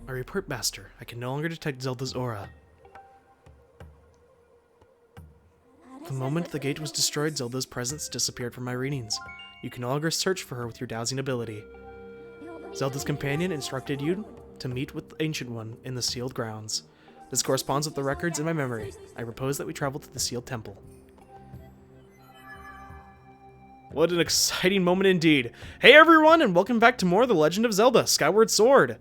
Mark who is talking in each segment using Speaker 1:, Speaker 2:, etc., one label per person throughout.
Speaker 1: I report, Master. I can no longer detect Zelda's aura. The moment the gate was destroyed, Zelda's presence disappeared from my readings. You can no longer search for her with your dowsing ability. Zelda's companion instructed you to meet with the Ancient One in the sealed grounds. This corresponds with the records in my memory. I propose that we travel to the sealed temple. What an exciting moment indeed. Hey everyone, and welcome back to more of The Legend of Zelda Skyward Sword.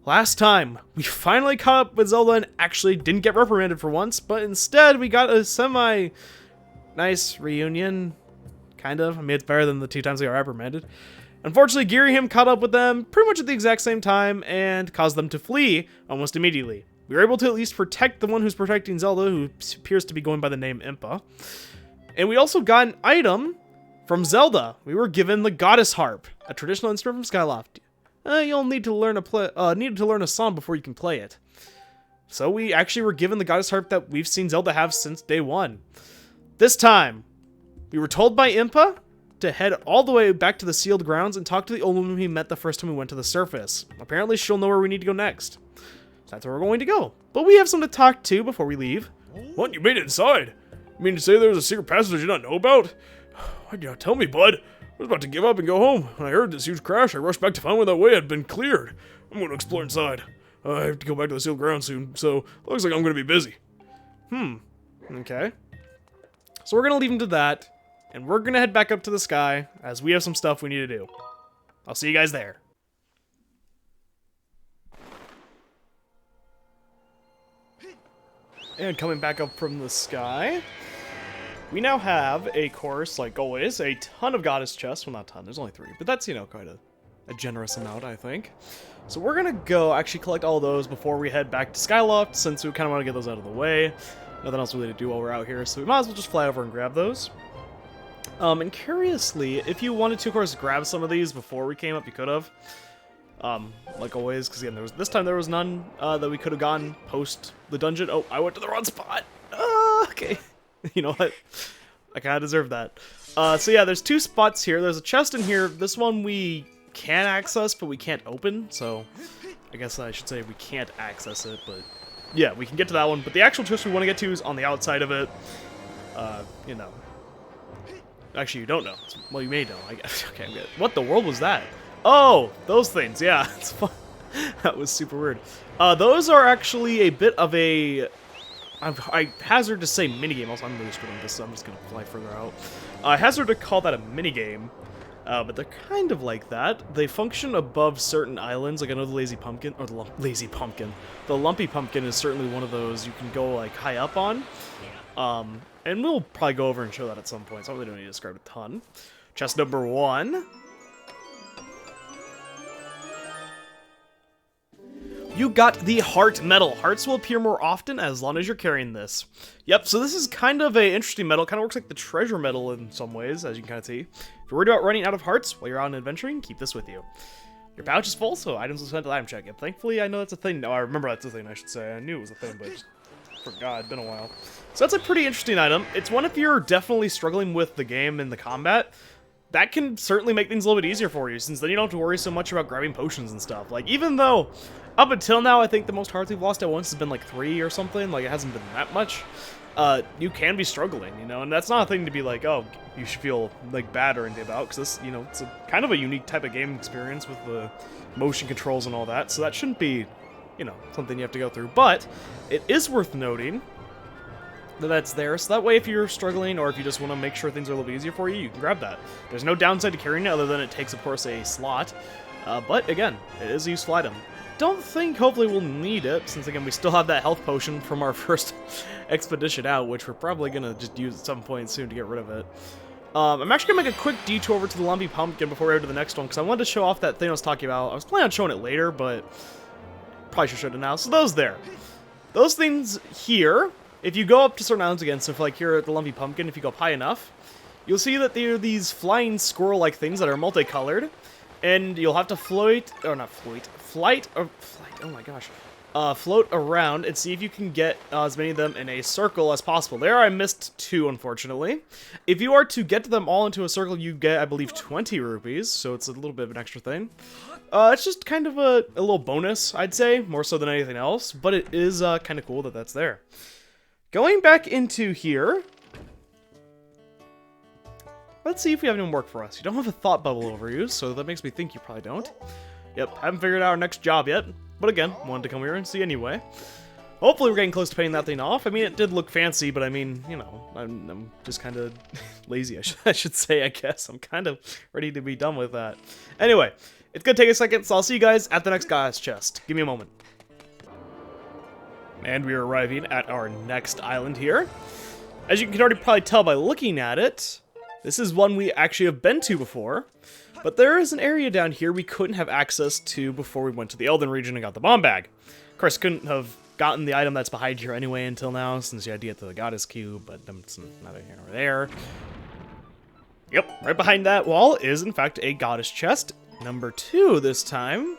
Speaker 1: Last time, we finally caught up with Zelda and actually didn't get reprimanded for once, but instead we got a semi-nice reunion, kind of. I mean, it's better than the 2 times we got reprimanded. Unfortunately, Girahim caught up with them pretty much at the exact same time and caused them to flee almost immediately. We were able to at least protect the one who's protecting Zelda, who appears to be going by the name Impa. And we also got an item from Zelda. We were given the Goddess Harp, a traditional instrument from Skyloft. You'll need to learn a song before you can play it. So we actually were given the Goddess Harp that we've seen Zelda have since day 1. This time, we were told by Impa to head all the way back to the sealed grounds and talk to the old woman we met the first time we went to the surface. Apparently, she'll know where we need to go next. So that's where we're going to go. But we have someone to talk to before we leave.
Speaker 2: What? You made it inside? You mean to say there was a secret passage I did not know about? Why'd you not tell me, bud? I was about to give up and go home. When I heard this huge crash, I rushed back to find where that way had been cleared. I'm going to explore inside. I have to go back to the sealed ground soon, so looks like I'm going to be busy.
Speaker 1: Okay. So we're going to leave him to that, and we're going to head back up to the sky, as we have some stuff we need to do. I'll see you guys there. And coming back up from the sky, we now have, of course, like always, a ton of goddess chests. Well, not a ton, there's only 3, but that's, you know, quite a generous amount, I think. So we're gonna go actually collect all those before we head back to Skyloft, since we kind of want to get those out of the way. Nothing else really to do while we're out here, so we might as well just fly over and grab those. And curiously, if you wanted to, of course, grab some of these before we came up, you could have. Like always, because again, this time there was none that we could have gotten post the dungeon. Oh, I went to the wrong spot. Okay. You know what? I kind of deserve that. So yeah, there's 2 spots here. There's a chest in here. This one we can access, but we can't open. So I guess I should say we can't access it, but yeah, we can get to that one. But the actual chest we want to get to is on the outside of it. You know. Actually, you don't know. Well, you may know. I guess. Okay, I'm good. What the world was that? Oh, those things. Yeah, it's fun. That was super weird. Those are actually a bit of a... I hazard to say minigame. Also, I'm really screwing this, so I'm just going to fly further out. I hazard to call that a minigame, but they're kind of like that. They function above certain islands. Like, I know the Lazy Pumpkin, or the Lazy Pumpkin. The Lumpy Pumpkin is certainly one of those you can go, like, high up on. And we'll probably go over and show that at some point, so I really don't need to describe a ton. Chest number 1. You got the heart medal. Hearts will appear more often as long as you're carrying this. Yep, so this is kind of an interesting medal. Kind of works like the treasure medal in some ways, as you can kind of see. If you're worried about running out of hearts while you're out adventuring, keep this with you. Your pouch is full, so items will spend the item check. And thankfully, I know that's a thing. No, I remember that's a thing, I should say. I knew it was a thing, but I just forgot. It's been a while. So that's a pretty interesting item. It's one if you're definitely struggling with the game and the combat. That can certainly make things a little bit easier for you, since then you don't have to worry so much about grabbing potions and stuff. Like, even though, up until now, I think the most hearts we've lost at once has been like 3 or something, like it hasn't been that much, you can be struggling, you know, and that's not a thing to be like, oh, you should feel, like, bad or anything about, because this, you know, it's a kind of a unique type of game experience with the motion controls and all that, so that shouldn't be, you know, something you have to go through. But it is worth noting that's there, so that way if you're struggling or if you just want to make sure things are a little bit easier for you, you can grab that. There's no downside to carrying it other than it takes, of course, a slot, but again, it is a useful item. Don't think hopefully we'll need it, since again we still have that health potion from our first expedition out, which we're probably going to just use at some point soon to get rid of it. I'm actually going to make a quick detour over to the Lumpy Pumpkin before we go to the next one, because I wanted to show off that thing I was talking about. I was planning on showing it later, but probably should show it now. So those there. Those things here, if you go up to certain islands again, so for like here at the Lumpy Pumpkin, if you go up high enough, you'll see that there are these flying squirrel-like things that are multicolored, and you'll have to flight, oh my gosh. float around and see if you can get as many of them in a circle as possible. There I missed 2, unfortunately. If you are to get them all into a circle, you get, I believe, 20 rupees, so it's a little bit of an extra thing. It's just kind of a little bonus, I'd say, more so than anything else, but it is kind of cool that that's there. Going back into here, let's see if we have any work for us. You don't have a thought bubble over you, so that makes me think you probably don't. Yep, haven't figured out our next job yet. But again, wanted to come here and see anyway. Hopefully we're getting close to paying that thing off. I mean, it did look fancy, but I mean, you know, I'm just kind of lazy, I should say, I guess. I'm kind of ready to be done with that. Anyway, it's going to take a second, so I'll see you guys at the next guy's chest. Give me a moment. And we are arriving at our next island here. As you can already probably tell by looking at it, this is one we actually have been to before. But there is an area down here we couldn't have access to before we went to the Elden region and got the bomb bag. Of course, couldn't have gotten the item that's behind here anyway until now, since you had to get to the goddess cube, but it's neither here nor there. Yep, right behind that wall is, in fact, a goddess chest. Number 2 this time.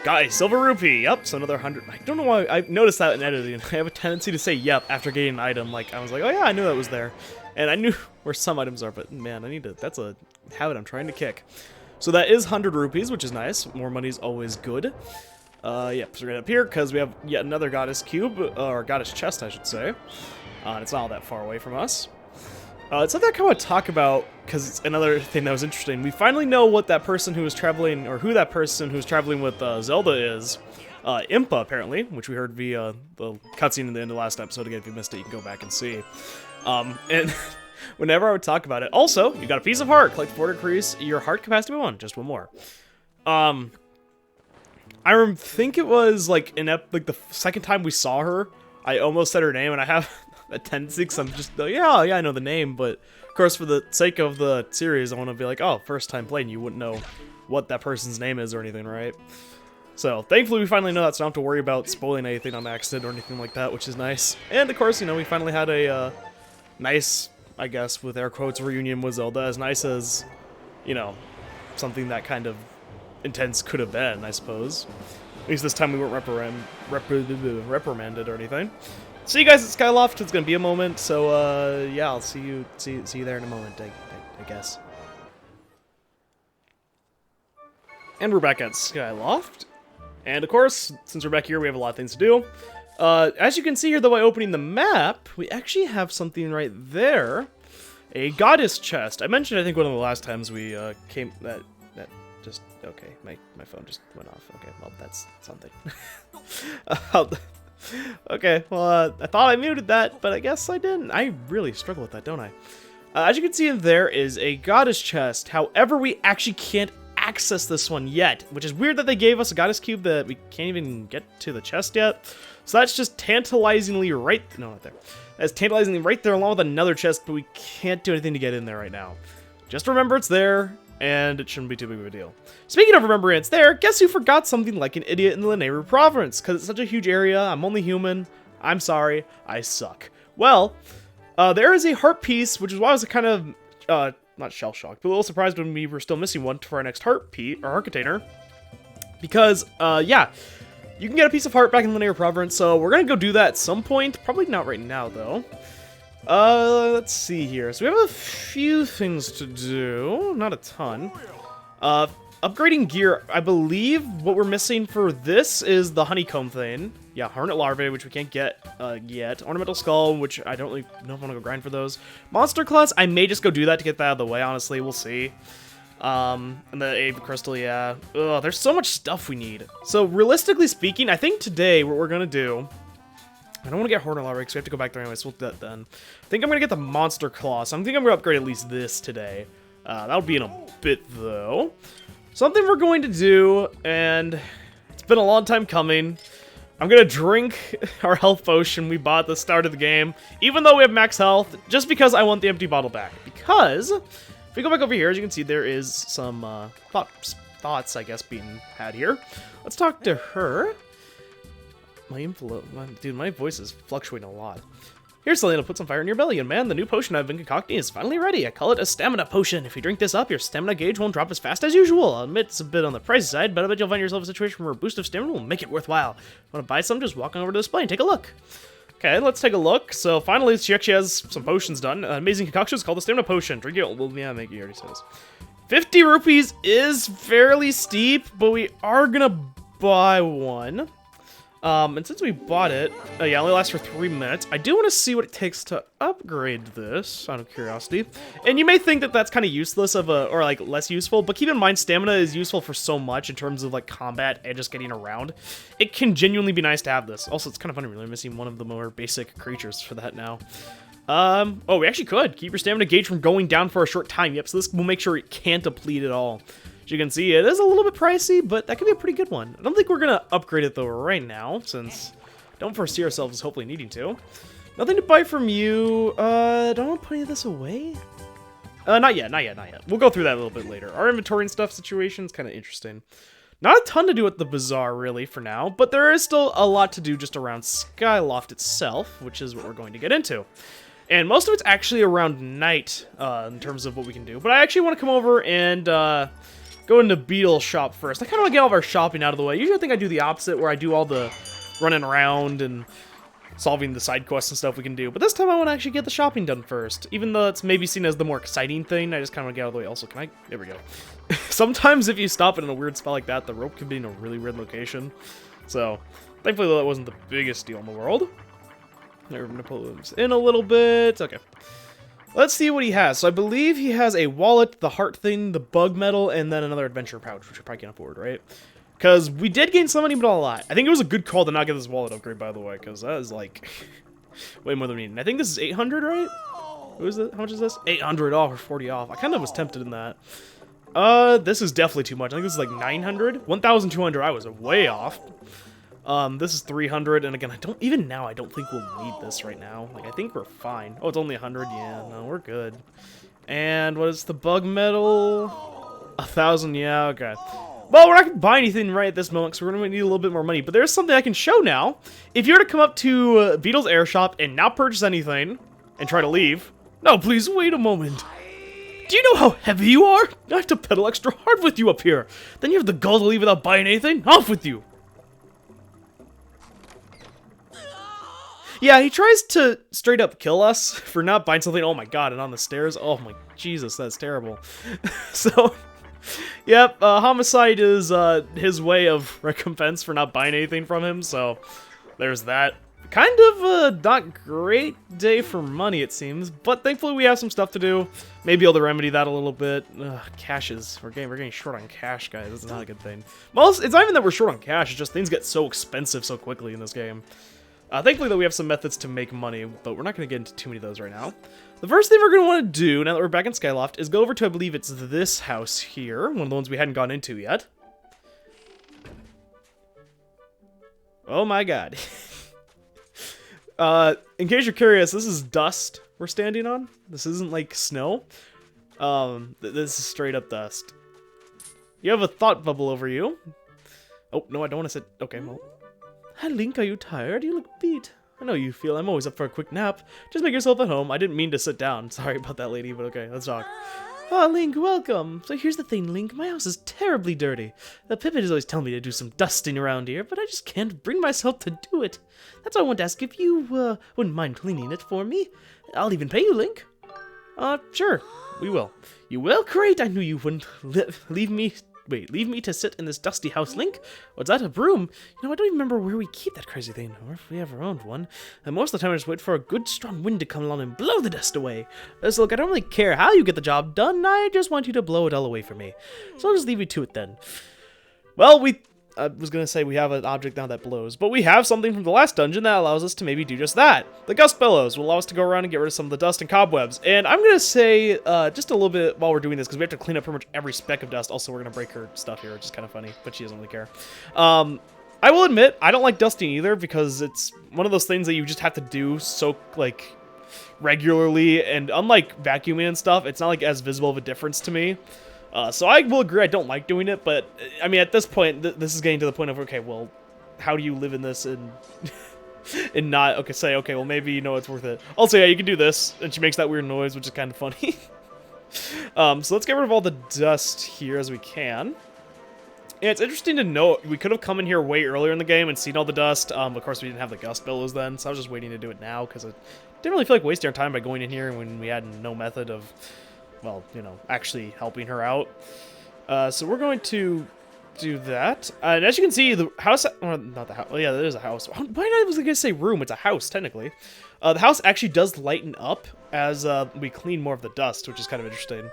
Speaker 1: Got a silver rupee. Yep, so another 100. I don't know why I noticed that in editing. I have a tendency to say yep after getting an item. Like, I was like, oh yeah, I knew that was there. And I knew where some items are, but man, I need to, that's a habit I'm trying to kick. So that is 100 rupees, which is nice. More money is always good. Yep, so we're up here because we have yet another goddess cube, or goddess chest, I should say. And it's not all that far away from us. It's something I kind of want to talk about, because it's another thing that was interesting. We finally know what that person who was traveling, or who that person who's traveling with Zelda is. Impa, apparently, which we heard via the cutscene in the end of the last episode. Again, if you missed it, you can go back and see. And whenever I would talk about it. Also, you got a piece of heart. Collect 4 to increase your heart capacity by 1. Just 1 more. I think it was like like the second time we saw her, I almost said her name, and I have a tendency because I'm just yeah, I know the name, but of course for the sake of the series, I want to be like, oh, first time playing, you wouldn't know what that person's name is or anything, right? So thankfully we finally know that, so I don't have to worry about spoiling anything on accident or anything like that, which is nice. And of course, you know, we finally had a nice, I guess, with air quotes, reunion with Zelda, as nice as, you know, something that kind of intense could have been, I suppose. At least this time we weren't reprimanded or anything. See you guys at Skyloft. It's gonna be a moment, so yeah, I'll see you there in a moment, I guess. And we're back at Skyloft, and of course, since we're back here, we have a lot of things to do. As you can see here, though, by opening the map, we actually have something right there, a goddess chest. I mentioned, I think, one of the last times we came that just okay. My phone just went off. Okay, well, that's something. Okay, well, I thought I muted that, but I guess I didn't. I really struggle with that, don't I? As you can see, there is a goddess chest. However, we actually can't access this one yet, which is weird that they gave us a goddess cube that we can't even get to the chest yet. So that's just tantalizingly right... No, not there. That's tantalizingly right there along with another chest, but we can't do anything to get in there right now. Just remember it's there, and it shouldn't be too big of a deal. Speaking of remembering it's there, guess who forgot something like an idiot in the Nehru province? Because it's such a huge area, I'm only human, I'm sorry, I suck. Well, there is a heart piece, which is why I was kind of, not shell-shocked, but a little surprised when we were still missing one for our next heart container. Because, yeah, you can get a piece of heart back in the Nehru province, so we're gonna go do that at some point. Probably not right now, though. Let's see here. So we have a few things to do. Not a ton. Upgrading gear. I believe what we're missing for this is the honeycomb thing. Yeah, hornet larvae, which we can't get yet. Ornamental skull, which I don't really know if I want to go grind for those. Monster class, I may just go do that to get that out of the way, honestly. We'll see. And the Ape Crystal, yeah. Ugh, there's so much stuff we need. So, realistically speaking, I think today what we're going to do... I don't want to get Hornet Larvae because we have to go back there anyway, so we'll do that then. I think I'm going to get the Monster Claw, so I think I'm going to upgrade at least this today. That'll be in a bit, though. Something we're going to do, and it's been a long time coming. I'm going to drink our health potion we bought at the start of the game, even though we have max health, just because I want the empty bottle back. Because, if we go back over here, as you can see, there is some thoughts, I guess, being had here. Let's talk to her. My voice is fluctuating a lot. Here's something to put some fire in your belly, and man, the new potion I've been concocting is finally ready. I call it a stamina potion. If you drink this up, your stamina gauge won't drop as fast as usual. I'll admit it's a bit on the pricey side, but I bet you'll find yourself in a situation where a boost of stamina will make it worthwhile. Want to buy some? Just walk on over to the display and take a look. Okay, let's take a look. So finally, she actually has some potions done. An amazing concoction is called the stamina potion. Drink it. Well, yeah, make it. Already says. 50 rupees is fairly steep, but we are gonna buy one. And since we bought it, yeah, it only lasts for 3 minutes. I do want to see what it takes to upgrade this, out of curiosity. And you may think that that's kind of useless or like less useful, but keep in mind stamina is useful for so much in terms of like combat and just getting around. It can genuinely be nice to have this. Also, it's kind of funny, we're really missing one of the more basic creatures for that now. Oh, we actually could keep your stamina gauge from going down for a short time. Yep, so this will make sure it can't deplete at all. As you can see, it is a little bit pricey, but that could be a pretty good one. I don't think we're going to upgrade it, though, right now, since don't foresee ourselves hopefully needing to. Nothing to buy from you. Don't want to put any of this away? Not yet. We'll go through that a little bit later. Our inventory and stuff situation is kind of interesting. Not a ton to do at the bazaar, really, for now, but there is still a lot to do just around Skyloft itself, which is what we're going to get into. And most of it's actually around night, in terms of what we can do. But I actually want to come over and, go into Beetle's shop first. I kind of want to get all of our shopping out of the way. Usually I think I do the opposite, where I do all the running around and solving the side quests and stuff we can do. But this time I want to actually get the shopping done first. Even though it's maybe seen as the more exciting thing, I just kind of want to get out of the way. Also, can I? There we go. Sometimes if you stop it in a weird spot like that, the rope can be in a really weird location. So, thankfully that wasn't the biggest deal in the world. We're going to pull this in a little bit. Okay. Let's see what he has. So I believe he has a wallet, the heart thing, the bug medal, and then another adventure pouch, which I probably can't afford, right? Because we did gain some money, but not a lot. I think it was a good call to not get this wallet upgrade, by the way, because that is, like, way more than we need. And I think this is 800, right? What is it? How much is this? 800 off or 40 off. I kind of was tempted in that. This is definitely too much. I think this is, like, 900? 1,200. I was way off. This is 300, and again, I don't think we'll need this right now. Like, I think we're fine. Oh, it's only 100? Yeah, no, we're good. And what is the bug medal? 1,000, yeah, okay. Well, we're not gonna buy anything right at this moment, so we're gonna need a little bit more money, but there's something I can show now. If you were to come up to Beetle's Air Shop and not purchase anything, and try to leave... No, please, wait a moment. Do you know how heavy you are? I have to pedal extra hard with you up here. Then you have the gall to leave without buying anything? Off with you! Yeah, he tries to straight up kill us for not buying something. Oh my god, and on the stairs. Oh my Jesus, that's terrible. So, yep, homicide is his way of recompense for not buying anything from him, so there's that. Kind of a not great day for money, it seems, but thankfully we have some stuff to do. Maybe able to remedy that a little bit. Caches. We're getting short on cash, guys. That's not a good thing. Well, it's not even that we're short on cash, it's just things get so expensive so quickly in this game. Thankfully, though, we have some methods to make money, but we're not going to get into too many of those right now. The first thing we're going to want to do, now that we're back in Skyloft, is go over to, I believe it's this house here, one of the ones we hadn't gone into yet. Oh my god. In case you're curious, this is dust we're standing on. This isn't, like, snow. This is straight up dust. You have a thought bubble over you. Oh, no, I don't want to sit... Okay, well... Hi, Link, are you tired? You look beat. I know you feel. I'm always up for a quick nap. Just make yourself at home. I didn't mean to sit down. Sorry about that, lady, but okay, let's talk. Ah, Link, welcome. So here's the thing, Link. My house is terribly dirty. The Pipit is always telling me to do some dusting around here, but I just can't bring myself to do it. That's why I want to ask if you, wouldn't mind cleaning it for me. I'll even pay you, Link. Sure. We will. You will? Great. I knew you wouldn't leave me to sit in this dusty house, Link. What's that, a broom? You know, I don't even remember where we keep that crazy thing, or if we ever owned one. And most of the time I just wait for a good strong wind to come along and blow the dust away. So look, I don't really care how you get the job done, I just want you to blow it all away for me. So I'll just leave you to it then. Well, I was gonna say we have an object now that blows, but we have something from the last dungeon that allows us to maybe do just that. The Gust Bellows will allow us to go around and get rid of some of the dust and cobwebs. And I'm gonna say just a little bit while we're doing this, because we have to clean up pretty much every speck of dust. Also, we're gonna break her stuff here, which is kind of funny, but she doesn't really care. I will admit, I don't like dusting either, because it's one of those things that you just have to do so, like, regularly, and unlike vacuuming and stuff, it's not, like, as visible of a difference to me. So I will agree I don't like doing it, but, I mean, at this point, this is getting to the point of, okay, well, how do you live in this and And not, okay, say, okay, well, maybe, you know, it's worth it. Also, yeah, you can do this, and she makes that weird noise, which is kind of funny. So let's get rid of all the dust here as we can. Yeah, it's interesting to note, we could have come in here way earlier in the game and seen all the dust. Of course, we didn't have the gust billows then, so I was just waiting to do it now, because I didn't really feel like wasting our time by going in here when we had no method of, well, you know, actually helping her out. So we're going to do that. And as you can see, the house, well, not the house, well, yeah, there is a house. Why did I was going to say room? It's a house, technically. The house actually does lighten up as we clean more of the dust, which is kind of interesting.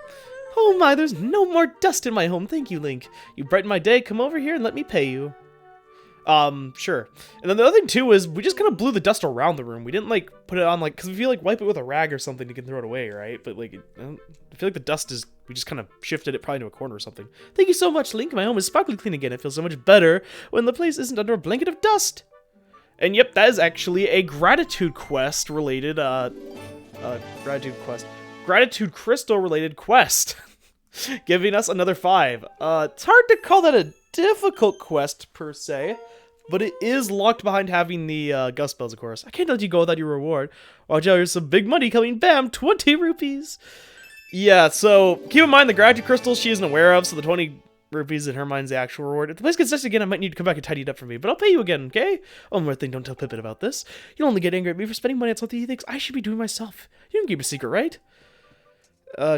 Speaker 1: Oh my, there's no more dust in my home. Thank you, Link. You brighten my day. Come over here and let me pay you. Sure. And then the other thing, too, is we just kind of blew the dust around the room. We didn't, like, put it on, like, because if you, like, wipe it with a rag or something, you can throw it away, right? But, like, I feel like the dust is, we just kind of shifted it probably to a corner or something. Thank you so much, Link. My home is sparkly clean again. It feels so much better when the place isn't under a blanket of dust. And, yep, that is actually a gratitude quest related, Gratitude Crystal related quest. Giving us another 5. It's hard to call that a difficult quest, per se. But it is locked behind having the gust bells, of course. I can't let you go without your reward. Watch out, here's some big money coming. Bam! 20 rupees! Yeah, so keep in mind the gratitude crystal she isn't aware of, so the 20 rupees in her mind's the actual reward. If the place gets dusty again, I might need to come back and tidy it up for me, but I'll pay you again, okay? One more thing, don't tell Pippin about this. You'll only get angry at me for spending money on something he thinks I should be doing myself. You can keep a secret, right?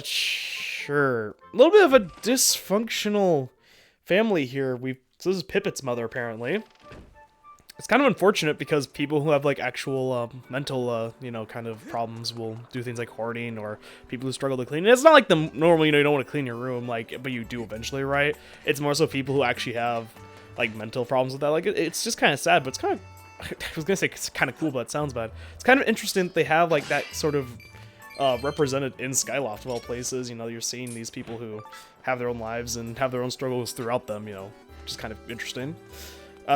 Speaker 1: Sure. A little bit of a dysfunctional family here. So this is Pippet's mother, apparently. It's kind of unfortunate because people who have, like, actual mental, you know, kind of problems will do things like hoarding, or people who struggle to clean. And it's not like normally, you know, you don't want to clean your room, like, but you do eventually, right? It's more so people who actually have, like, mental problems with that. Like, it's just kind of sad, but it's kind of, I was gonna say it's kind of cool, but it sounds bad. It's kind of interesting that they have, like, that sort of represented in Skyloft of all places. You know, you're seeing these people who have their own lives and have their own struggles throughout them, you know, which is kind of interesting.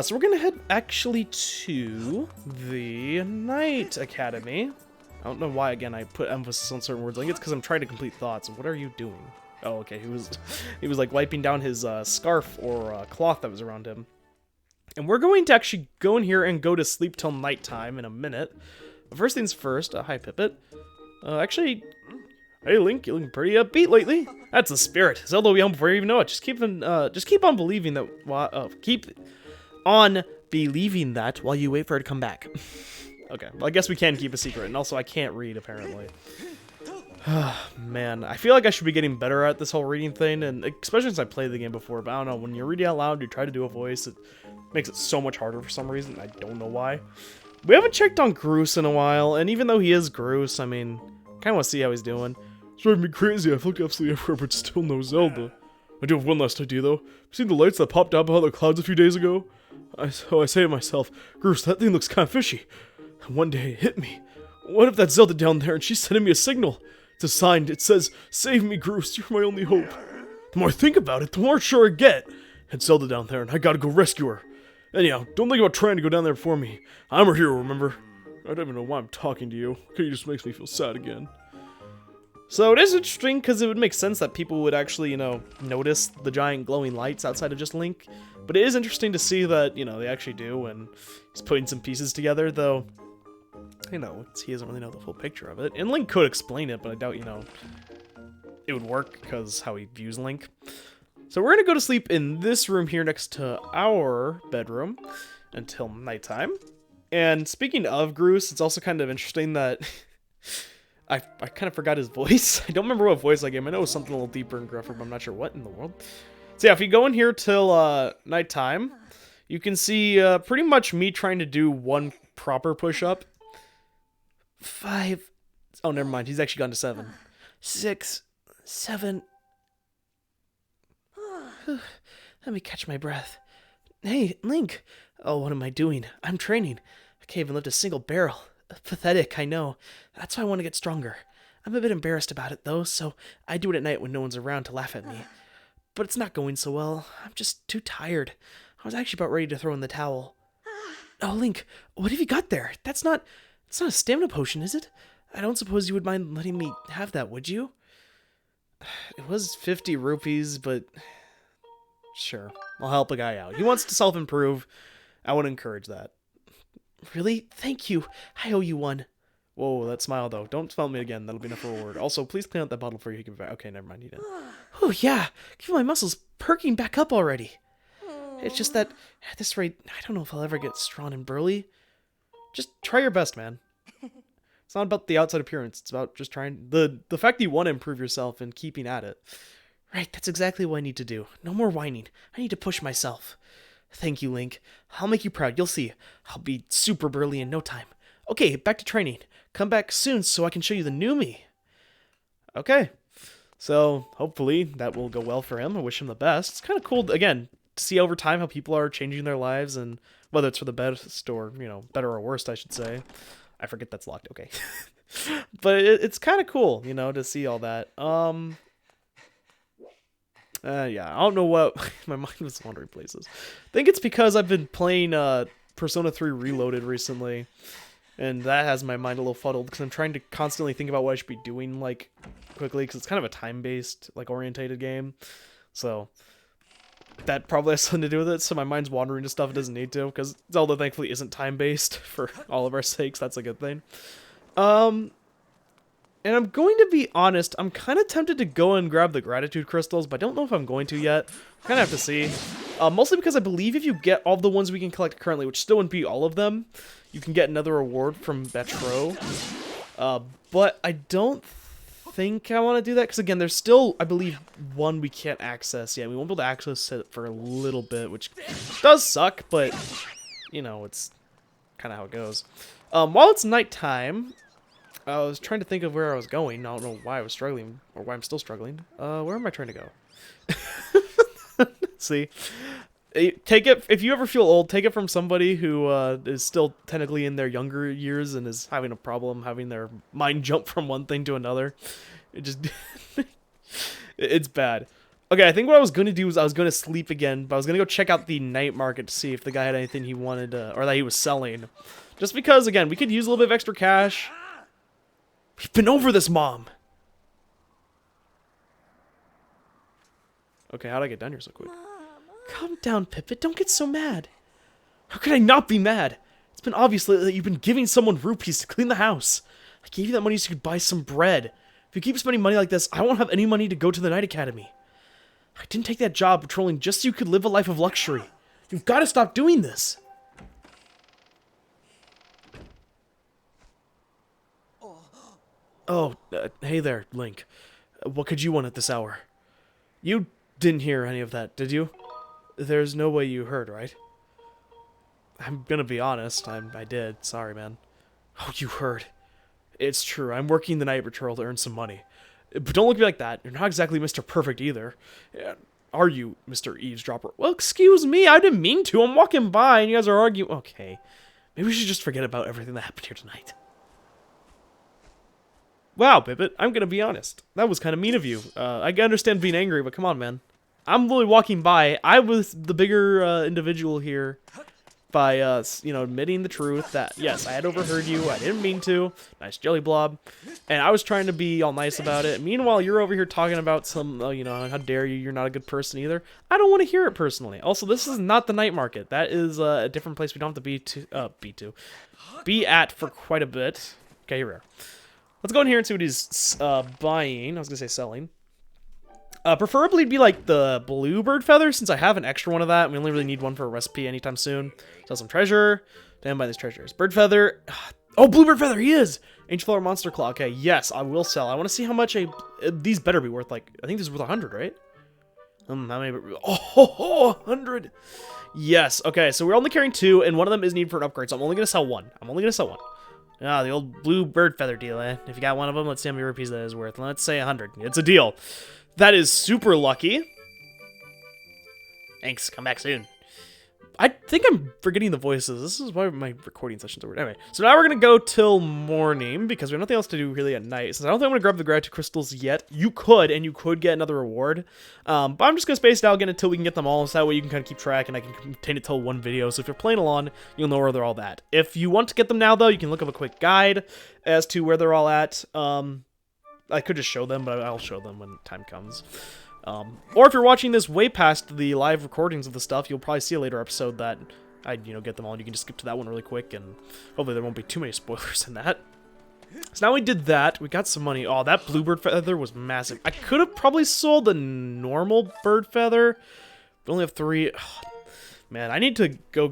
Speaker 1: So we're gonna head actually to the Knight Academy. I don't know why, again, I put emphasis on certain words. I think it's because I'm trying to complete thoughts. What are you doing? Oh, okay, he was like wiping down his scarf or cloth that was around him. And we're going to actually go in here and go to sleep till nighttime in a minute. But first things first, hi Pippet. Actually, hey Link, you're looking pretty upbeat lately. That's the spirit. Zelda will be home before you even know it. Just keep on believing that. Keep on believing that while you wait for her to come back. Okay, well, I guess we can keep a secret, and also I can't read apparently. Man, I feel like I should be getting better at this whole reading thing, and especially since I played the game before. But I don't know, when you're reading out loud, you try to do a voice, it makes it so much harder for some reason. I don't know why. We haven't checked on Groose in a while, and even though he is Groose, I mean, kind of want to see how he's doing.
Speaker 2: It's driving me crazy. I've looked absolutely everywhere, but still no Zelda. I do have one last idea, though. Seen the lights that popped out behind the clouds a few days ago? So I say to myself, Groose, that thing looks kind of fishy. And one day it hit me. What if that's Zelda down there and she's sending me a signal? It's a sign. It says, "Save me, Groose. You're my only hope." The more I think about it, the more sure I get. It's Zelda down there, and I gotta go rescue her. Anyhow, don't think about trying to go down there for me. I'm her hero, remember? I don't even know why I'm talking to you. It just makes me feel sad again.
Speaker 1: So it is interesting because it would make sense that people would actually, you know, notice the giant glowing lights outside of just Link. But it is interesting to see that, you know, they actually do, and he's putting some pieces together, though, you know, he doesn't really know the full picture of it. And Link could explain it, but I doubt, you know, it would work because how he views Link. So we're going to go to sleep in this room here next to our bedroom until nighttime. And speaking of Groose, it's also kind of interesting that I kind of forgot his voice. I don't remember what voice I gave him. I know it was something a little deeper and gruffer, but I'm not sure what in the world. So yeah, if you go in here till nighttime, you can see pretty much me trying to do one proper push-up. 5. Oh, never mind. He's actually gone to 7. 6, 7. Let me catch my breath. Hey, Link. Oh, what am I doing? I'm training. I can't even lift a single barrel. Pathetic, I know. That's why I want to get stronger. I'm a bit embarrassed about it, though, so I do it at night when no one's around to laugh at me. But it's not going so well. I'm just too tired. I was actually about ready to throw in the towel. Oh, Link, what have you got there? It's not a stamina potion, is it? I don't suppose you would mind letting me have that, would you? It was 50 rupees, but sure. I'll help a guy out. He wants to self-improve. I want to encourage that. Really? Thank you. I owe you one. Whoa, that smile though. Don't smile at me again. That'll be enough reward. Also, please clean out that bottle before you give it back. Okay, never mind. You didn't. Oh yeah, keep my muscles perking back up already. It's just that at this rate, I don't know if I'll ever get strong and burly. Just try your best, man. It's not about the outside appearance. It's about just trying the fact that you want to improve yourself and keeping at it. Right, that's exactly what I need to do. No more whining. I need to push myself. Thank you, Link. I'll make you proud. You'll see. I'll be super burly in no time. Okay, back to training. Come back soon so I can show you the new me. Okay. So, hopefully that will go well for him. I wish him the best. It's kind of cool, again, to see over time how people are changing their lives, and whether it's for the best or, you know, better or worst, I should say. I forget that's locked. Okay. But it's kind of cool, you know, to see all that. Yeah, I don't know what my mind was wandering places. I think it's because I've been playing Persona 3 Reloaded recently, and that has my mind a little fuddled because I'm trying to constantly think about what I should be doing like quickly, because it's kind of a time-based, like, orientated game. So that probably has something to do with it. So my mind's wandering to stuff it doesn't need to, because Zelda thankfully isn't time-based for all of our sakes. That's a good thing. And I'm going to be honest, I'm kind of tempted to go and grab the gratitude crystals, but I don't know if I'm going to yet. Kind of have to see. Mostly because I believe if you get all the ones we can collect currently, which still wouldn't be all of them, you can get another reward from Betro. But I don't think I want to do that, because again, there's still, I believe, one we can't access yet. We won't be able to access it for a little bit, which does suck, but, you know, it's kind of how it goes. While it's nighttime, I was trying to think of where I was going. I don't know why I was struggling, or why I'm still struggling. Where am I trying to go? See? Take it, if you ever feel old, take it from somebody who is still technically in their younger years and is having a problem having their mind jump from one thing to another. It just... it's bad. Okay, I think what I was going to do was I was going to sleep again, but I was going to go check out the night market to see if the guy had anything he wanted, or that he was selling. Just because, again, we could use a little bit of extra cash. We've been over this, Mom! Okay, how'd I get down here so quick? Calm down, Pipit. Don't get so mad. How could I not be mad? It's been obvious lately that you've been giving someone rupees to clean the house. I gave you that money so you could buy some bread. If you keep spending money like this, I won't have any money to go to the Night Academy. I didn't take that job patrolling just so you could live a life of luxury. You've got to stop doing this. Oh, hey there, Link. What could you want at this hour? You didn't hear any of that, did you? There's no way you heard, right? I'm gonna be honest, I did. Sorry, man. Oh, you heard. It's true, I'm working the night patrol to earn some money. But don't look at me like that. You're not exactly Mr. Perfect either. Are you, Mr. Eavesdropper? Well, excuse me, I didn't mean to. I'm walking by and you guys are arguing. Okay. Maybe we should just forget about everything that happened here tonight. Wow, Bibbit, I'm gonna be honest. That was kind of mean of you. I understand being angry, but come on, man. I'm really walking by. I was the bigger individual here by, you know, admitting the truth that, yes, I had overheard you. I didn't mean to. Nice jelly blob. And I was trying to be all nice about it. Meanwhile, you're over here talking about some, you know, how dare you, you're not a good person either. I don't want to hear it personally. Also, this is not the night market. That is a different place we don't have to be at for quite a bit. Okay, here we are. Let's go in here and see what he's buying. I was going to say selling. Preferably it'd be like the bluebird feather, since I have an extra one of that. We only really need one for a recipe anytime soon. Sell some treasure. Damn, buy these treasures. Bird feather. Oh, bluebird feather, he is! Ancient flower monster claw. Okay, yes, I will sell. I want to see how much these better be worth, like, I think this is worth 100, right? How many? Oh, 100! Yes, okay, so we're only carrying 2, and one of them is needed for an upgrade, so I'm only going to sell one. Ah, the old blue bird feather deal, eh? If you got one of them, let's see how many rupees that is worth. Let's say 100. It's a deal. That is super lucky. Thanks, come back soon. I think I'm forgetting the voices. This is why my recording sessions are weird. Anyway, so now we're going to go till morning, because we have nothing else to do really at night. Since I don't think I'm going to grab the gratitude crystals yet. You could, and you could get another reward. But I'm just going to space it out again until we can get them all, so that way you can kind of keep track, and I can contain it till one video. So if you're playing along, you'll know where they're all at. If you want to get them now, though, you can look up a quick guide as to where they're all at. I could just show them, but I'll show them when time comes. Or if you're watching this way past the live recordings of the stuff, you'll probably see a later episode that I'd, get them all, and you can just skip to that one really quick, and hopefully there won't be too many spoilers in that. So now we did that. We got some money. Oh, that bluebird feather was massive. I could have probably sold a normal bird feather. We only have 3. Oh, man, we need to go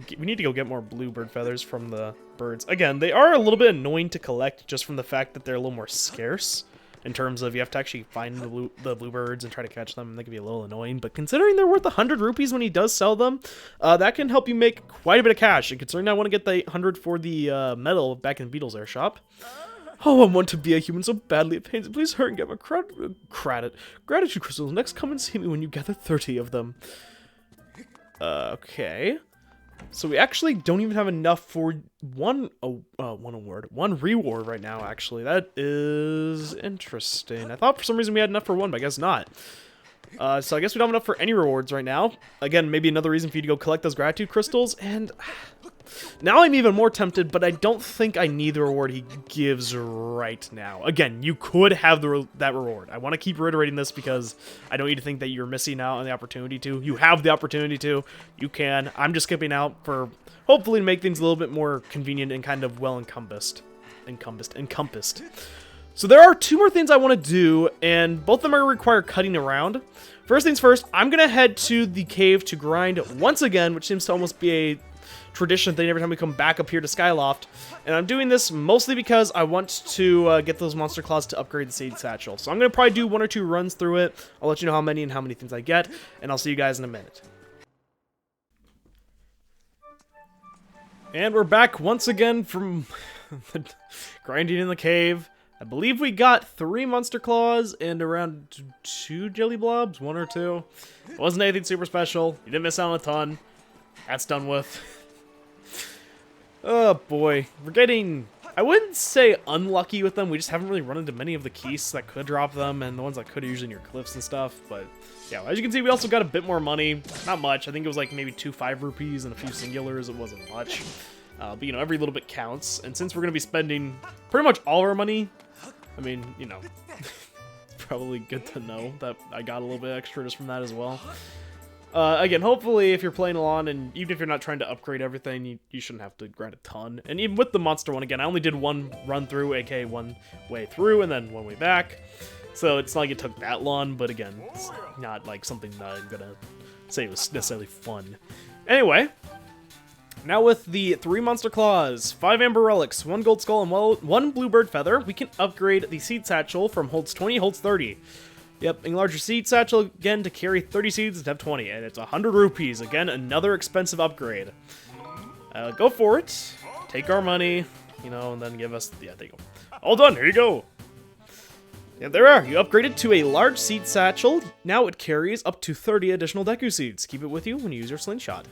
Speaker 1: get more bluebird feathers from the birds. Again, they are a little bit annoying to collect just from the fact that they're a little more scarce. In terms of you have to actually find the bluebirds and try to catch them, and they can be a little annoying. But considering they're worth 100 rupees when he does sell them, that can help you make quite a bit of cash. And considering I want to get the 100 for the medal back in Beetle's air shop. Oh, I want to be a human so badly it pains. Please hurry and get my gratitude crystals. Next, come and see me when you gather 30 of them. Okay. So we actually don't even have enough for one reward right now, actually. That is interesting. I thought for some reason we had enough for one, but I guess not. So I guess we don't have enough for any rewards right now. Again, maybe another reason for you to go collect those gratitude crystals. And now I'm even more tempted, but I don't think I need the reward he gives right now. Again, you could have that reward. I want to keep reiterating this because I don't need to think that you're missing out on the opportunity to. You have the opportunity to. You can. I'm just skipping out for hopefully to make things a little bit more convenient and kind of well encompassed. So there are 2 more things I want to do, and both of them are going to require cutting around. First things first, I'm going to head to the cave to grind once again, which seems to almost be a tradition thing every time we come back up here to Skyloft. And I'm doing this mostly because I want to get those monster claws to upgrade the seed satchel. So I'm going to probably do 1 or 2 runs through it. I'll let you know how many things I get, and I'll see you guys in a minute. And we're back once again from grinding in the cave. I believe we got 3 monster claws and around 2 jelly blobs, 1 or 2. It wasn't anything super special. You didn't miss out on a ton. That's done with. Oh boy, we're getting, I wouldn't say unlucky with them. We just haven't really run into many of the keys that could drop them, and the ones that could are usually near cliffs and stuff. But yeah, as you can see, we also got a bit more money. Not much. I think it was like maybe 2 5 rupees and a few singulars. It wasn't much. But every little bit counts. And since we're going to be spending pretty much all our money, I mean, it's probably good to know that I got a little bit extra just from that as well. Again, hopefully if you're playing along, and even if you're not trying to upgrade everything, you shouldn't have to grind a ton. And even with the monster one, again, I only did 1 run through, aka 1 way through and then 1 way back. So it's not like it took that long, but again, it's not like something that I'm gonna say was necessarily fun. Anyway, now with the 3 monster claws, 5 amber relics, 1 gold skull, and 1 bluebird feather, we can upgrade the seed satchel from holds 20 holds 30. Yep, enlarge your seed satchel again to carry 30 seeds and have 20, and it's 100 rupees. Again, another expensive upgrade. Go for it. Take our money, and then give us, yeah, there you go. All done, here you go. Yeah, there are. You upgraded to a large seed satchel. Now it carries up to 30 additional Deku seeds. Keep it with you when you use your slingshot.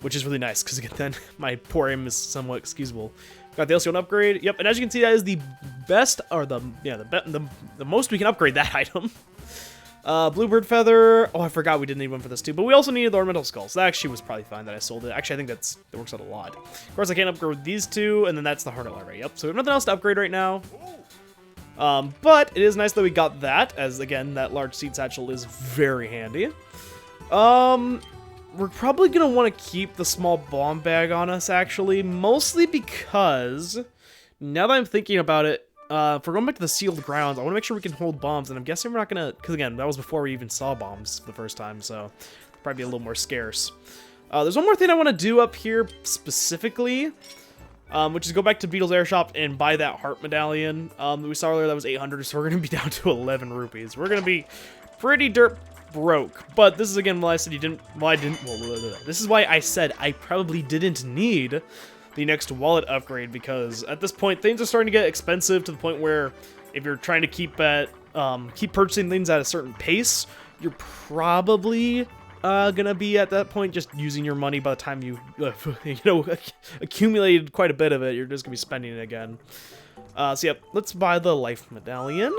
Speaker 1: Which is really nice, because again, then my poor aim is somewhat excusable. Got the Elsion upgrade. Yep, and as you can see, that is the best, or the most we can upgrade that item. Bluebird feather. Oh, I forgot we didn't need one for this too, but we also needed the ornamental skull. So that actually was probably fine that I sold it. Actually, I think that works out a lot. Of course, I can't upgrade these 2, and then that's the Hornet Larvae. Yep, so we have nothing else to upgrade right now. But it is nice that we got that, as again, that large seed satchel is very handy. We're probably going to want to keep the small bomb bag on us, actually, mostly because, now that I'm thinking about it, if we're going back to the sealed grounds, I want to make sure we can hold bombs, and I'm guessing we're not going to, because again, that was before we even saw bombs the first time, so probably be a little more scarce. There's one more thing I want to do up here specifically, which is go back to Beetle's air shop and buy that heart medallion that we saw earlier. That was 800, so we're going to be down to 11 rupees. We're going to be pretty broke, but this is again why I said this is why I said I probably didn't need the next wallet upgrade, because at this point things are starting to get expensive to the point where if you're trying to keep purchasing things at a certain pace, you're probably gonna be at that point just using your money by the time you accumulated quite a bit of it. You're just gonna be spending it again. So yep, let's buy the life medallion.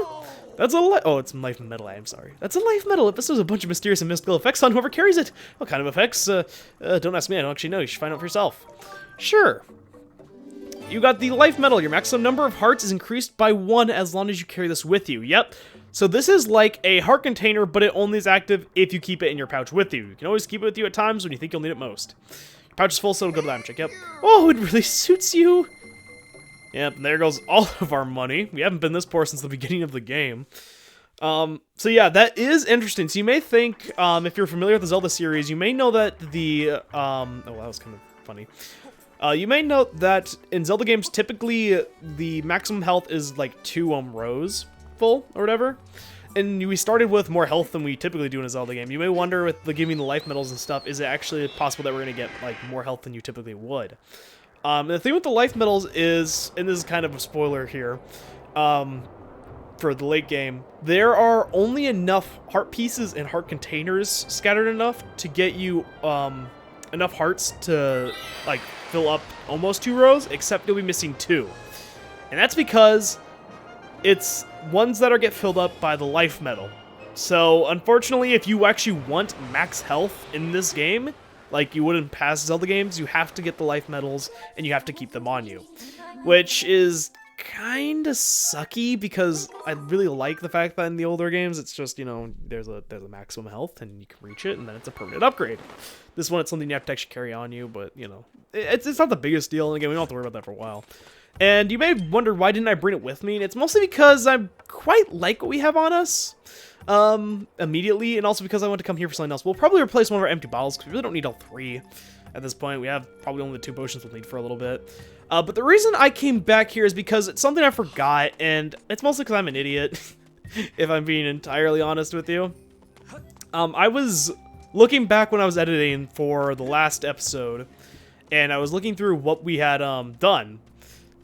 Speaker 1: That's a it's life medal, I'm sorry. That's a life medal. It bestows a bunch of mysterious and mystical effects on whoever carries it. What kind of effects? Don't ask me, I don't actually know. You should find out for yourself. Sure. You got the life medal. Your maximum number of hearts is increased by 1 as long as you carry this with you. Yep. So this is like a heart container, but it only is active if you keep it in your pouch with you. You can always keep it with you at times when you think you'll need it most. Pouch is full, so it'll go to the item check. Yep. Oh, it really suits you. Yep, and there goes all of our money. We haven't been this poor since the beginning of the game. So yeah, that is interesting. So you may think, if you're familiar with the Zelda series, you may know that the, oh, that was kind of funny. You may note that in Zelda games, typically the maximum health is like 2 rows full or whatever. And we started with more health than we typically do in a Zelda game. You may wonder with the giving the life medals and stuff, is it actually possible that we're going to get like more health than you typically would? The thing with the life medals is, and this is kind of a spoiler here, for the late game, there are only enough heart pieces and heart containers scattered enough to get you enough hearts to like fill up almost 2 rows, except you'll be missing 2. And that's because it's ones that get filled up by the life medal. So unfortunately, if you actually want max health in this game, like you would in past Zelda games, you have to get the life medals and you have to keep them on you, which is kind of sucky because I really like the fact that in the older games it's just, you know, there's a maximum health and you can reach it and then it's a permanent upgrade. This one, it's something you have to actually carry on you, but you know, it's not the biggest deal, and again, we don't have to worry about that for a while. And you may wonder, why didn't I bring it with me? And it's mostly because I quite like what we have on us immediately, and also because I want to come here for something else. We'll probably replace one of our empty bottles because we really don't need all 3 at this point. We have probably only the 2 potions we'll need for a little bit. But the reason I came back here is because it's something I forgot, and it's mostly because I'm an idiot, if I'm being entirely honest with you. I was looking back when I was editing for the last episode, and I was looking through what we had done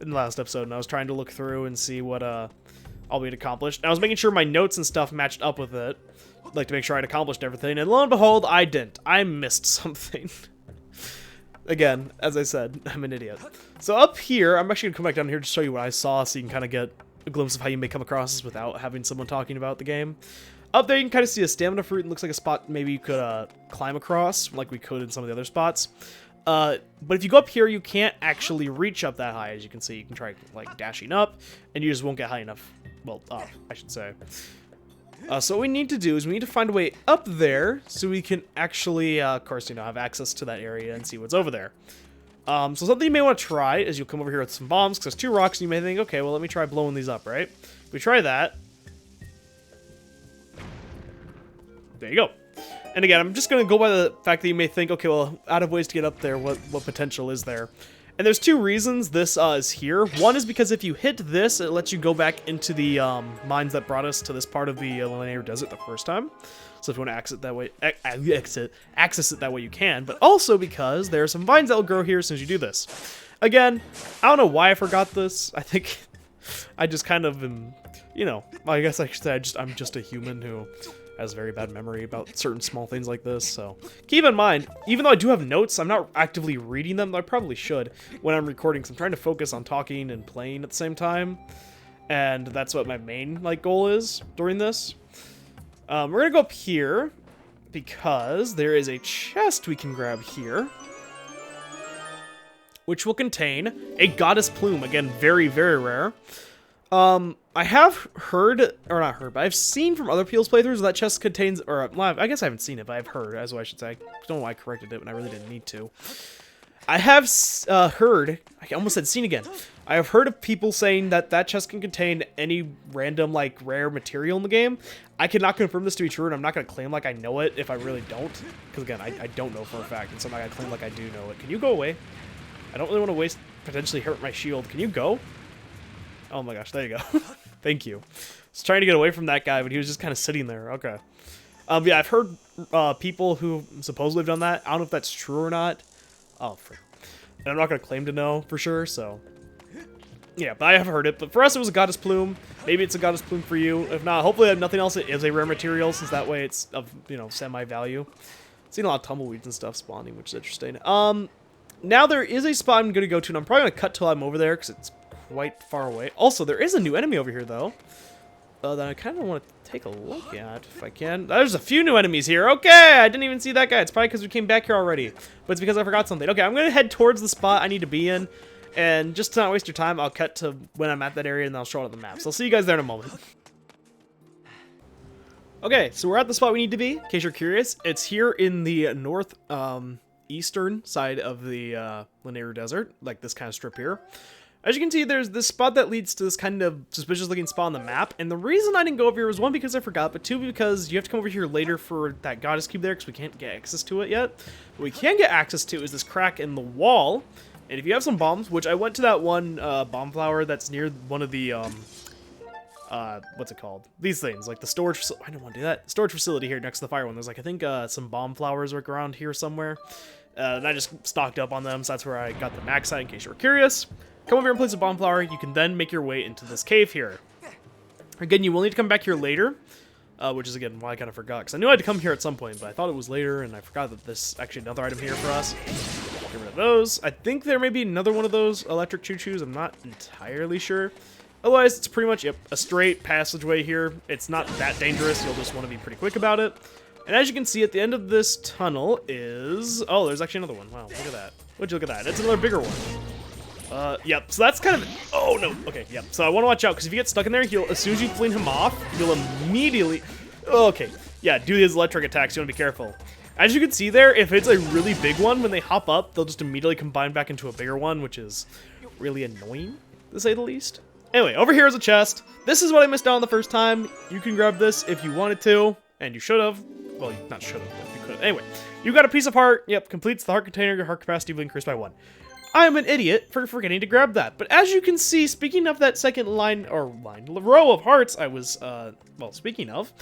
Speaker 1: in the last episode, and I was trying to look through and see what all we had accomplished. And I was making sure my notes and stuff matched up with it, like to make sure I'd accomplished everything, and lo and behold, I didn't. I missed something. Again, as I said, I'm an idiot. So up here, I'm actually going to come back down here to show you what I saw so you can kind of get a glimpse of how you may come across this without having someone talking about the game. Up there, you can kind of see a stamina fruit, and looks like a spot maybe you could climb across, like we could in some of the other spots. But if you go up here, you can't actually reach up that high, as you can see. You can try, like, dashing up, and you just won't get high enough. Well, up, I should say. So what we need to do is we need to find a way up there so we can actually, of course, you know, have access to that area and see what's over there. So something you may want to try is you'll come over here with some bombs, because there's 2 rocks, and you may think, okay, well, let me try blowing these up, right? If we try that. There you go. And again, I'm just going to go by the fact that you may think, okay, well, out of ways to get up there, what potential is there? And there's 2 reasons this is here. One is because if you hit this, it lets you go back into the mines that brought us to this part of the linear desert the first time. So if you want to access it that way, access it that way, you can. But also because there are some vines that will grow here as soon as you do this. Again, I don't know why I forgot this. I think I just kind of am, you know, I guess I should say I'm just a human who has very bad memory about certain small things like this, so keep in mind, even though I do have notes, I'm not actively reading them, though I probably should when I'm recording, because I'm trying to focus on talking and playing at the same time, and that's what my main, like, goal is during this. We're gonna go up here, because there is a chest we can grab here, which will contain a goddess plume, again, very, very rare. I have heard, or not heard, but I've seen from other people's playthroughs that chest contains, or well, I guess I haven't seen it, but I've heard, as what I should say. I don't know why I corrected it when I really didn't need to. I have heard, I almost said seen again. I have heard of people saying that that chest can contain any random, like, rare material in the game. I cannot confirm this to be true, and I'm not going to claim like I know it if I really don't. Because again, I don't know for a fact, and so I'm not going to claim like I do know it. Can you go away? I don't really want to potentially hurt my shield. Can you go? Oh my gosh, there you go. Thank you. I was trying to get away from that guy, but he was just kind of sitting there. Okay. Yeah, I've heard people who supposedly have done that. I don't know if that's true or not. Oh, and I'm not going to claim to know for sure, so. Yeah, but I have heard it. But for us, it was a goddess plume. Maybe it's a goddess plume for you. If not, hopefully, if nothing else, it is a rare material, since that way it's of, you know, semi-value. Seen a lot of tumbleweeds and stuff spawning, which is interesting. Now there is a spot I'm going to go to, and I'm probably going to cut till I'm over there, because it's quite far away. Also, there is a new enemy over here, though, that I kind of want to take a look at, if I can. There's a few new enemies here. Okay, I didn't even see that guy. It's probably because we came back here already, but it's because I forgot something. Okay, I'm going to head towards the spot I need to be in, and just to not waste your time, I'll cut to when I'm at that area, and I'll show it on the map. So I'll see you guys there in a moment. Okay, so we're at the spot we need to be, in case you're curious. It's here in the eastern side of the Linear Desert, like this kind of strip here. As you can see, there's this spot that leads to this kind of suspicious-looking spot on the map, and the reason I didn't go over here was, one, because I forgot, but two, because you have to come over here later for that goddess cube there, because we can't get access to it yet. What we can get access to is this crack in the wall, and if you have some bombs, which I went to that one bomb flower that's near one of the, what's it called? These things, like the storage facility. I don't want to do that. Storage facility here next to the fire one. There's, like, I think some bomb flowers are around here somewhere, and I just stocked up on them, so that's where I got the max side, in case you were curious. Come over here and place a bomb flower. You can then make your way into this cave here. Again, you will need to come back here later, which is, again, why I kind of forgot. Because I knew I had to come here at some point, but I thought it was later, and I forgot that there's actually another item here for us. Get rid of those. I think there may be another one of those electric choo-choos. I'm not entirely sure. Otherwise, it's pretty much, yep, a straight passageway here. It's not that dangerous. You'll just want to be pretty quick about it. And as you can see, at the end of this tunnel is... Oh, there's actually another one. Wow, look at that. Would you look at that? It's another bigger one. Yep, so that's kind of... Oh, no. Okay, yep. So I want to watch out, because if you get stuck in there, as soon as you fling him off, you'll immediately... Okay, yeah, do these electric attacks. You want to be careful. As you can see there, if it's a really big one, when they hop up, they'll just immediately combine back into a bigger one, which is really annoying, to say the least. Anyway, over here is a chest. This is what I missed out on the first time. You can grab this if you wanted to, and you should have. Well, not should have, but you could have. Anyway, you got a piece of heart. Yep, completes the heart container. Your heart capacity will increase by 1. I'm an idiot for forgetting to grab that. But as you can see, speaking of that second row of hearts I was, well, speaking of,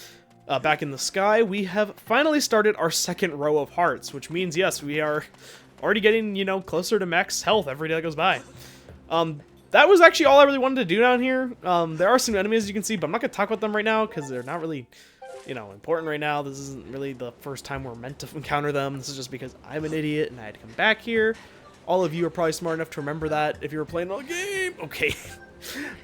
Speaker 1: back in the sky, we have finally started our second row of hearts, which means, yes, we are already getting, you know, closer to max health every day that goes by. That was actually all I really wanted to do down here. There are some enemies, as you can see, but I'm not going to talk about them right now, because they're not really, you know, important right now. This isn't really the first time we're meant to encounter them. This is just because I'm an idiot, and I had to come back here. All of you are probably smart enough to remember that if you were playing the game. Okay.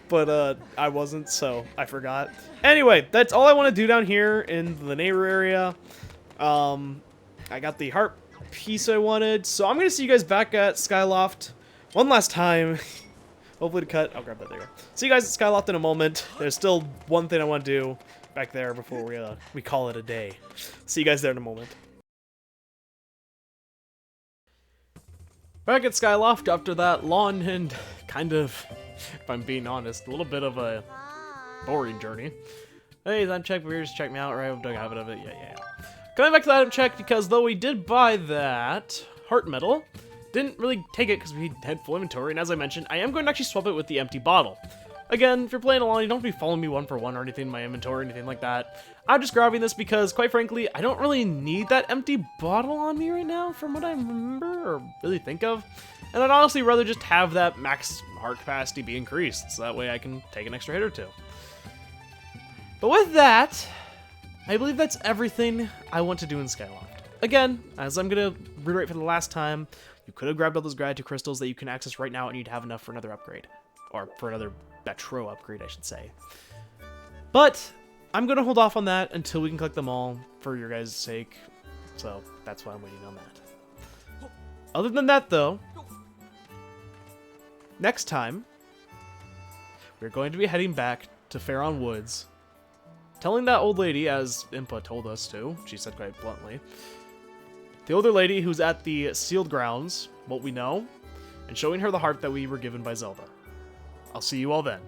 Speaker 1: But I wasn't, so I forgot. Anyway, that's all I want to do down here in the neighbor area. I got the heart piece I wanted, so I'm going to see you guys back at Skyloft one last time. Hopefully to cut. I'll grab that there. See you guys at Skyloft in a moment. There's still one thing I want to do back there before we call it a day. See you guys there in a moment. Back at Skyloft after that long and kind of, if I'm being honest, a little bit of a boring journey. Hey, item check, just check me out, right? I'm doing a habit of it. Yeah. Coming back to the item check, because though we did buy that heart medal, didn't really take it because we had full inventory, and as I mentioned, I am going to actually swap it with the empty bottle. Again, if you're playing along, you don't have to be following me one for one or anything in my inventory or anything like that. I'm just grabbing this because, quite frankly, I don't really need that empty bottle on me right now, from what I remember or really think of. And I'd honestly rather just have that max heart capacity be increased, so that way I can take an extra hit or two. But with that, I believe that's everything I want to do in Skyloft. Again, as I'm going to reiterate for the last time, you could have grabbed all those gratitude crystals that you can access right now, and you'd have enough for another upgrade. Or for another Metro upgrade, I should say. But I'm going to hold off on that until we can collect them all for your guys' sake. So that's why I'm waiting on that. Other than that, though, next time, we're going to be heading back to Faron Woods, telling that old lady, as Impa told us to, she said quite bluntly, the older lady who's at the sealed grounds, what we know, and showing her the heart that we were given by Zelda. I'll see you all then.